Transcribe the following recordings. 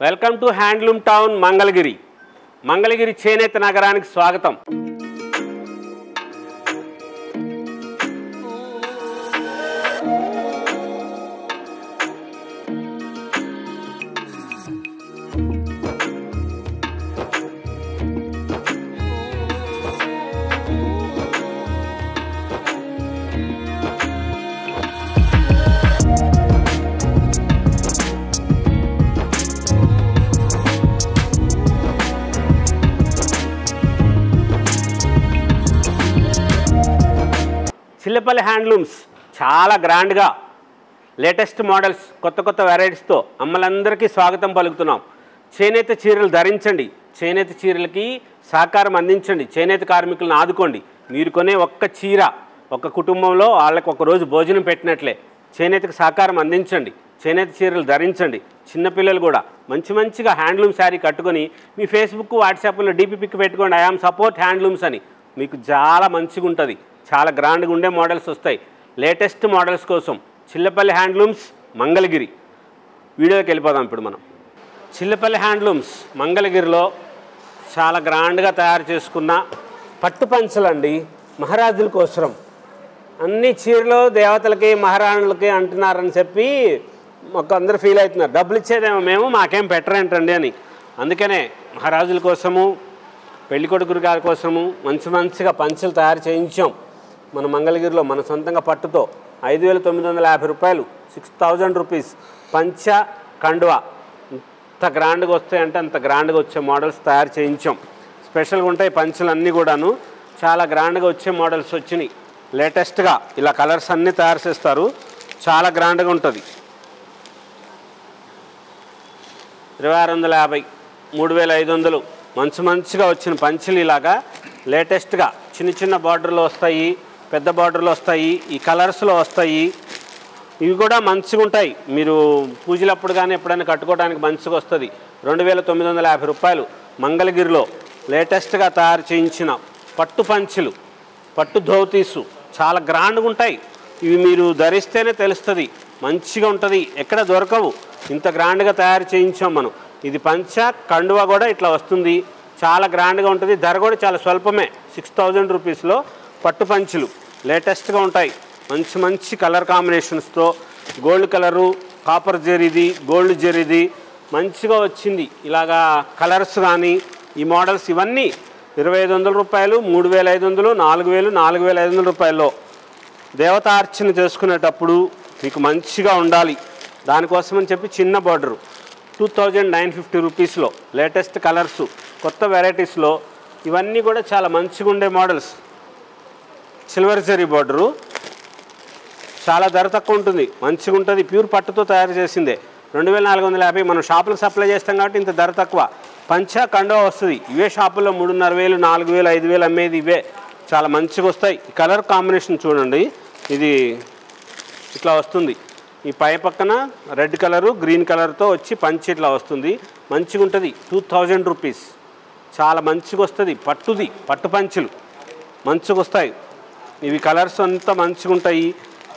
Welcome to handloom town Mangalagiri. Mangalagiri చేనేత నగరానికి స్వాగతం. చిల్లపల్లి హ్యాండ్లూమ్స్ చాలా గ్రాండ్గా లేటెస్ట్ మోడల్స్ కొత్త వెరైటీస్తో అమ్మలందరికీ స్వాగతం పలుకుతున్నాం. చేనేత చీరలు ధరించండి, చేనేత చీరలకి సహకారం అందించండి, చేనేత కార్మికులను ఆదుకోండి. మీరు కొనే ఒక్క చీర ఒక కుటుంబంలో వాళ్ళకి ఒక రోజు భోజనం పెట్టినట్లే. చేనేతకు సహకారం అందించండి, చేనేత చీరలు ధరించండి. చిన్నపిల్లలు కూడా మంచిగా హ్యాండ్లూమ్ శారీ కట్టుకొని మీ ఫేస్బుక్ వాట్సాప్లో డీపీ పిక్ పెట్టుకోండి, ఐ యామ్ సపోర్ట్ హ్యాండ్లూమ్స్ అని. మీకు చాలా మంచిగా ఉంటుంది, చాలా గ్రాండ్గా ఉండే మోడల్స్ వస్తాయి. లేటెస్ట్ మోడల్స్ కోసం చిల్లపల్లి హ్యాండ్లూమ్స్ మంగళగిరి. వీడియోకి వెళ్ళిపోదాం ఇప్పుడు మనం. చిల్లపల్లి హ్యాండ్లూమ్స్ మంగళగిరిలో చాలా గ్రాండ్గా తయారు చేసుకున్న పట్టు పంచలండి, మహారాజుల కోసం. అన్ని చీరలు దేవతలకి మహారాణులకి అంటున్నారని చెప్పి మాకు అందరూ ఫీల్ అవుతున్నారు, డబ్బులు ఇచ్చేదేమో మేము, మాకేం పెట్టరేంటండి అని. అందుకనే మహారాజుల కోసము, పెళ్ళికొడుకు గారి కోసము మంచిగా పంచలు తయారు చేయించాం మన మంగళగిరిలో. మన సొంతంగా పట్టుతో 5,950 రూపాయలు, 6,000 రూపీస్ పంచ కండువా. ఇంత గ్రాండ్గా వస్తాయంటే అంత గ్రాండ్గా వచ్చే మోడల్స్ తయారు చేయించాం. స్పెషల్గా ఉంటాయి పంచలు అన్నీ కూడాను, చాలా గ్రాండ్గా వచ్చే మోడల్స్ వచ్చినాయి. లేటెస్ట్గా ఇలా కలర్స్ అన్నీ తయారు చేస్తారు, చాలా గ్రాండ్గా ఉంటుంది. 2,650, 3,500 మంచిగా వచ్చిన పంచులు ఇలాగా లేటెస్ట్గా చిన్న బార్డర్లో వస్తాయి, పెద్ద బార్డర్లో వస్తాయి, ఈ కలర్స్లో వస్తాయి. ఇవి కూడా మంచిగా ఉంటాయి, మీరు పూజలప్పుడు కానీ ఎప్పుడైనా కట్టుకోవడానికి మంచిగా వస్తుంది. 2,950 రూపాయలు మంగళగిరిలో లేటెస్ట్గా తయారు చేయించిన పట్టు పంచులు, పట్టు ధోతీసు చాలా గ్రాండ్గా ఉంటాయి. ఇవి మీరు ధరిస్తేనే తెలుస్తుంది, మంచిగా ఉంటుంది, ఎక్కడ దొరకవు. ఇంత గ్రాండ్గా తయారు చేయించాం మనం. ఇది పంచ కండువా కూడా ఇట్లా వస్తుంది, చాలా గ్రాండ్గా ఉంటుంది. ధర కూడా చాలా స్వల్పమే, 6,000 రూపీస్లో పట్టు పంచులు లేటెస్ట్గా ఉంటాయి. మంచి కలర్ కాంబినేషన్స్తో, గోల్డ్ కలరు, కాపర్ జరీది, గోల్డ్ జరీది మంచిగా వచ్చింది. ఇలాగా కలర్స్ కానీ ఈ మోడల్స్ ఇవన్నీ 2,500 రూపాయలు, 3,500, 4,000, 4,500 రూపాయల్లో. దేవతార్చన చేసుకునేటప్పుడు మీకు మంచిగా ఉండాలి, దానికోసమని చెప్పి చిన్న బార్డరు 2,950 రూపీస్లో లేటెస్ట్ కలర్సు, కొత్త వెరైటీస్లో ఇవన్నీ కూడా చాలా మంచిగా ఉండే మోడల్స్. సిల్వర్ జరీ బార్డరు చాలా ధర తక్కువ ఉంటుంది, మంచిగా ఉంటుంది. ప్యూర్ పట్టుతో తయారు చేసిందే. 2,450 మనం షాపులకు సప్లై చేస్తాం కాబట్టి ఇంత ధర తక్కువ. పంచా కండువా వస్తుంది, ఇవే షాపుల్లో 3,500, 4,000, 5,000 అమ్మేది ఇవే. చాలా మంచిగా వస్తాయి. ఈ కలర్ కాంబినేషన్ చూడండి, ఇది ఇట్లా వస్తుంది. ఈ పై పక్కన రెడ్ కలరు, గ్రీన్ కలర్తో వచ్చి పంచి ఇట్లా వస్తుంది, మంచిగా ఉంటుంది. 2,000 రూపీస్, చాలా మంచిగా వస్తుంది. పట్టుది, పట్టు పంచులు మంచిగా వస్తాయి. ఇవి కలర్స్ అంతా మంచిగా ఉంటాయి.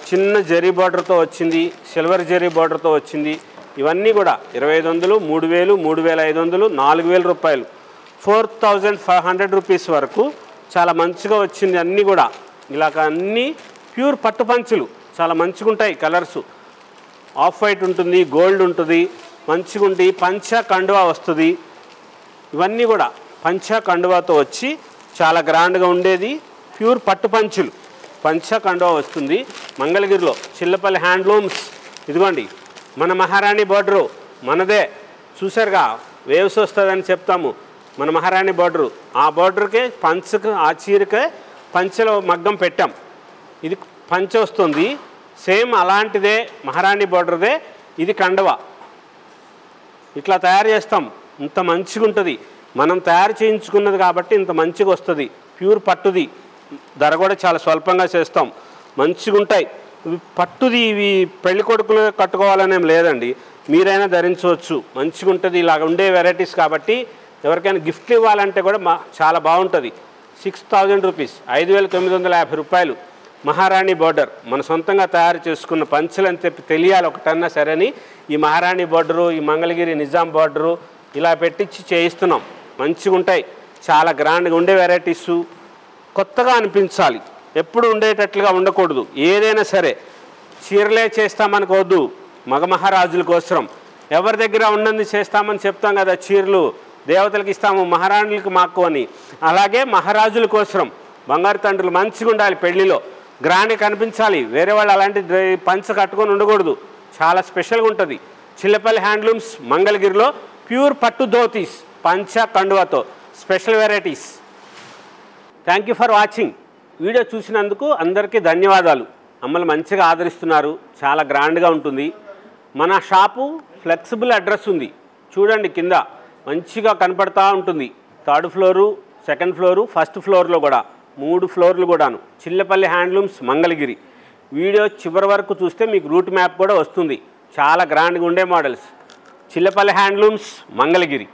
చిన్న జరీ బార్డర్తో వచ్చింది, సిల్వర్ జరీ బార్డర్తో వచ్చింది. ఇవన్నీ కూడా 2,500, 3,000, 3,500, 4,000 రూపాయలు, 4,500 రూపీస్ వరకు చాలా మంచిగా వచ్చింది. అన్నీ కూడా ఇలాగ అన్నీ ప్యూర్ పట్టు పంచులు చాలా మంచిగా ఉంటాయి. కలర్సు ఆఫ్ వైట్ ఉంటుంది, గోల్డ్ ఉంటుంది, మంచిగా ఉండి పంచ కండువా వస్తుంది. ఇవన్నీ కూడా పంచ కండువాతో వచ్చి చాలా గ్రాండ్గా ఉండేది. ప్యూర్ పట్టు పంచులు, పంచ కండువా వస్తుంది. మంగళగిరిలో చిల్లపల్లి హ్యాండ్లూమ్స్. ఇదిగోండి మన మహారాణి బార్డరు, మనదే. చూసారుగా వేవ్స్ వస్తుందని చెప్తాము, మన మహారాణి బార్డరు. ఆ బార్డర్కే పంచకు, ఆ చీరకే పంచలో మగ్గం పెట్టాం. ఇది పంచ వస్తుంది, సేమ్ అలాంటిదే మహారాణి బార్డర్దే. ఇది కండువా, ఇట్లా తయారు చేస్తాం. ఇంత మంచిగా ఉంటుంది, మనం తయారు చేయించుకున్నది కాబట్టి ఇంత మంచిగా వస్తుంది. ప్యూర్ పట్టుది, ధర కూడా చాలా స్వల్పంగా చేస్తాం. మంచిగా ఉంటాయి. ఇవి పట్టుది, ఇవి పెళ్లి కొడుకులు కట్టుకోవాలనేం లేదండి, మీరైనా ధరించవచ్చు. మంచిగా ఉంటుంది, ఇలాగ ఉండే వెరైటీస్ కాబట్టి ఎవరికైనా గిఫ్ట్లు ఇవ్వాలంటే కూడా చాలా బాగుంటుంది. 6,000 రూపీస్, 5,950 రూపాయలు మహారాణి బార్డర్ మన సొంతంగా తయారు చేసుకున్న పంచలు అని చెప్పి తెలియాలి ఒకటన్నా సరేని ఈ మహారాణి బార్డరు, ఈ మంగళగిరి నిజాం బార్డరు ఇలా పెట్టించి చేయిస్తున్నాం. మంచిగా ఉంటాయి, చాలా గ్రాండ్గా ఉండే వెరైటీసు, కొత్తగా అనిపించాలి, ఎప్పుడు ఉండేటట్లుగా ఉండకూడదు. ఏదైనా సరే చీరలే చేస్తామనుకోవద్దు, మగ మహారాజుల కోసం ఎవరి దగ్గర ఉన్నది చేస్తామని చెప్తాం కదా, చీరలు దేవతలకు ఇస్తాము, మహారాణులకు మాకు అని. అలాగే మహారాజుల కోసం బంగారు తండ్రులు మంచిగా ఉండాలి, పెళ్లిలో గ్రాండ్గా కనిపించాలి, వేరే వాళ్ళు అలాంటి పంచ కట్టుకొని ఉండకూడదు, చాలా స్పెషల్గా ఉంటుంది. చిల్లపల్లి హ్యాండ్లూమ్స్ మంగళగిరిలో ప్యూర్ పట్టు ధోతీస్ పంచ కండువాతో special varieties. Thank you for watching. Video చూసినందుకు అందరికీ ధన్యవాదాలు. మమ్మల్ని మంచిగా ఆదరిస్తున్నారు, చాలా గ్రాండ్గా ఉంటుంది. మన షాపు ఫ్లెక్సిబుల్ అడ్రస్ ఉంది, చూడండి కింద మంచిగా కనపడతా ఉంటుంది. 3rd floor, 2nd floor, 1st ఫ్లోర్లో కూడా 3 ఫ్లోర్లు కూడాను చిల్లపల్లి హ్యాండ్లూమ్స్ మంగళగిరి. వీడియో చివరి వరకు చూస్తే మీకు రూట్ మ్యాప్ కూడా వస్తుంది. చాలా గ్రాండ్గా ఉండే మోడల్స్ చిల్లపల్లి హ్యాండ్లూమ్స్ మంగళగిరి.